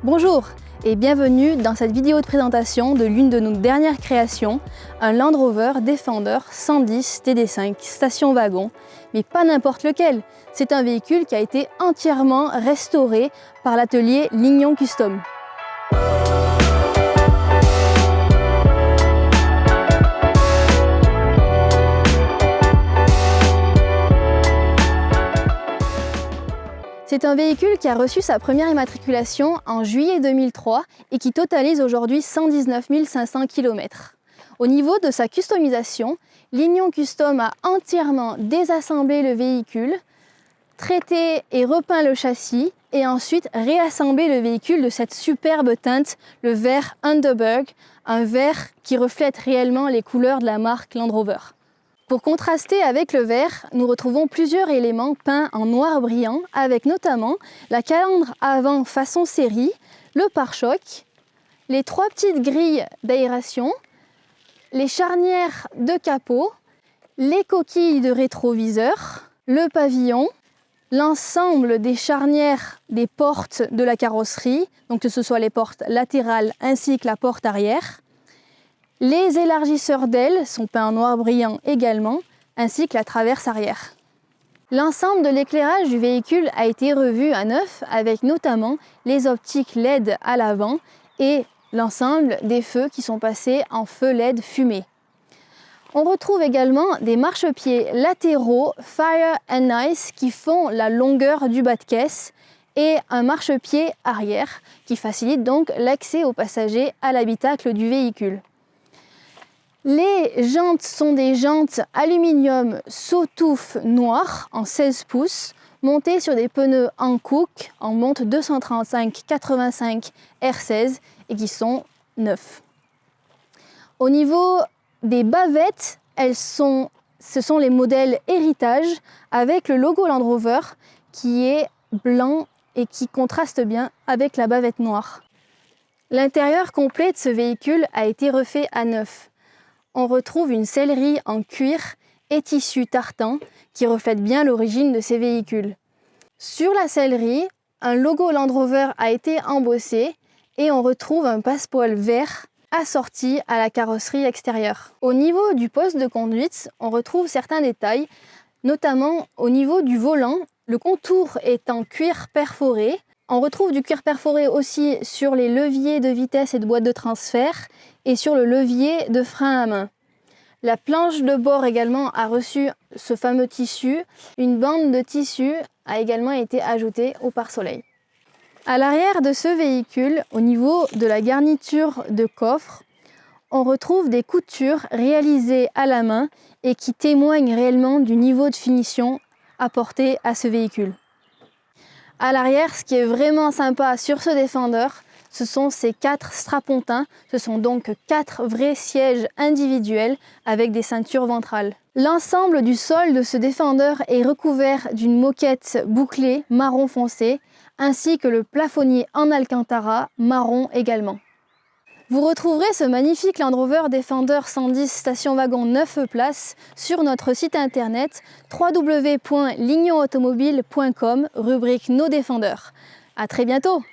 Bonjour et bienvenue dans cette vidéo de présentation de l'une de nos dernières créations, un Land Rover Defender 110 TD5 station wagon, mais pas n'importe lequel. C'est un véhicule qui a été entièrement restauré par l'atelier Lignon Custom. C'est un véhicule qui a reçu sa première immatriculation en juillet 2003 et qui totalise aujourd'hui 119 500 km. Au niveau de sa customisation, Lignon Custom a entièrement désassemblé le véhicule, traité et repeint le châssis et ensuite réassemblé le véhicule de cette superbe teinte, le vert Underberg, un vert qui reflète réellement les couleurs de la marque Land Rover. Pour contraster avec le vert, nous retrouvons plusieurs éléments peints en noir brillant, avec notamment la calandre avant façon série, le pare-choc, les trois petites grilles d'aération, les charnières de capot, les coquilles de rétroviseur, le pavillon, l'ensemble des charnières des portes de la carrosserie, donc que ce soit les portes latérales ainsi que la porte arrière. Les élargisseurs d'ailes sont peints en noir brillant également, ainsi que la traverse arrière. L'ensemble de l'éclairage du véhicule a été revu à neuf, avec notamment les optiques LED à l'avant et l'ensemble des feux qui sont passés en feu LED fumé. On retrouve également des marchepieds latéraux Fire and Ice qui font la longueur du bas de caisse et un marchepied arrière qui facilite donc l'accès aux passagers à l'habitacle du véhicule. Les jantes sont des jantes aluminium Sawtooth noires en 16 pouces, montées sur des pneus Hankook en monte 235/85 R16 et qui sont neufs. Au niveau des bavettes, ce sont les modèles héritage avec le logo Land Rover qui est blanc et qui contraste bien avec la bavette noire. L'intérieur complet de ce véhicule a été refait à neuf. On retrouve une sellerie en cuir et tissu tartan qui reflète bien l'origine de ces véhicules. Sur la sellerie, un logo Land Rover a été embossé et on retrouve un passepoil vert assorti à la carrosserie extérieure. Au niveau du poste de conduite, on retrouve certains détails, notamment au niveau du volant, le contour est en cuir perforé. On retrouve du cuir perforé aussi sur les leviers de vitesse et de boîte de transfert et sur le levier de frein à main. La planche de bord également a reçu ce fameux tissu. Une bande de tissu a également été ajoutée au pare-soleil. À l'arrière de ce véhicule, au niveau de la garniture de coffre, on retrouve des coutures réalisées à la main et qui témoignent réellement du niveau de finition apporté à ce véhicule. À l'arrière, ce qui est vraiment sympa sur ce Defender, ce sont ces 4 strapontins. Ce sont donc 4 vrais sièges individuels avec des ceintures ventrales. L'ensemble du sol de ce Defender est recouvert d'une moquette bouclée marron foncé, ainsi que le plafonnier en alcantara marron également. Vous retrouverez ce magnifique Land Rover Defender 110 station wagon 9 places sur notre site internet www.lignonautomobile.com, rubrique Nos Defenders. À très bientôt!